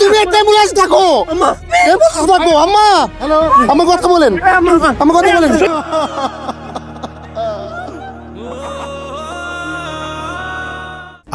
তুমি একটা অ্যাম্বুলেন্স ডাকো। অ্যাম্বুলেন্স ডাকো। আম্মা, হ্যালো, আমার কথা বলেন, আমার কথা বলেন।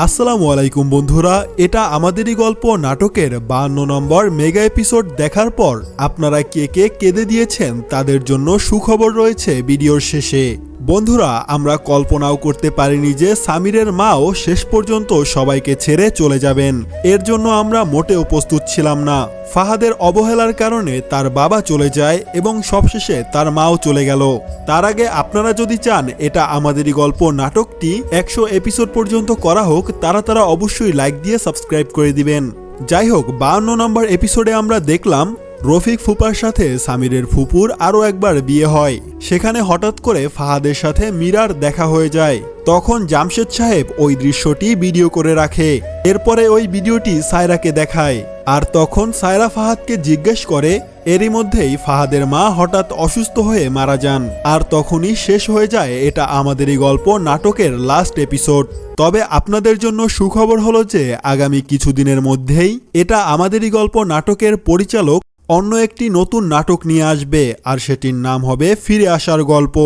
আসসালামু আলাইকুম বন্ধুরা, এটা আমাদেরই গল্প নাটকের 52 নম্বর মেগা এপিসোড দেখার পর আপনারা কে কে কেঁদে দিয়েছেন তাদের জন্য সুখবর রয়েছে ভিডিওর শেষে। বন্ধুরা, আমরা কল্পনাও করতে পারিনি যে সামিরের মাও শেষ পর্যন্ত সবাইকে ছেড়ে চলে যাবেন। এর জন্য আমরা মোটেও প্রস্তুত ছিলাম না। ফাহাদের অবহেলার কারণে তার বাবা চলে যায় এবং সবশেষে তার মাও চলে গেল। তার আগে আপনারা যদি চান এটা আমাদেরই গল্প নাটকটি 100 এপিসোড পর্যন্ত করা হোক, তারা অবশ্যই লাইক দিয়ে সাবস্ক্রাইব করে দিবেন। যাই হোক, 52 নম্বর এপিসোডে আমরা দেখলাম রফিক ফুপার সাথে সামিরের ফুপুর আরও একবার বিয়ে হয়। সেখানে হঠাৎ করে ফাহাদের সাথে মীরার দেখা হয়ে যায়। তখন জামশেদ সাহেব ওই দৃশ্যটি ভিডিও করে রাখে। এরপরে ওই ভিডিওটি সায়রাকে দেখায়, আর তখন সায়রা ফাহাদকে জিজ্ঞেস করে। এরই মধ্যেই ফাহাদের মা হঠাৎ অসুস্থ হয়ে মারা যান, আর তখনই শেষ হয়ে যায় এটা আমাদেরই গল্প নাটকের লাস্ট এপিসোড। তবে আপনাদের জন্য সুখবর হলো যে আগামী কিছুদিনের মধ্যেই এটা আমাদেরই গল্প নাটকের পরিচালক অন্য একটি নতুন নাটক নিয়ে আসবে, আর সেটির নাম হবে ফিরে আসার গল্প।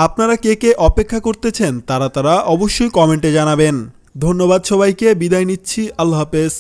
আপনারা কে কে অপেক্ষা করতেছেন তারা অবশ্যই কমেন্টে জানাবেন। ধন্যবাদ সবাইকে, বিদায় নিচ্ছি, আল্লাহ হাফেজ।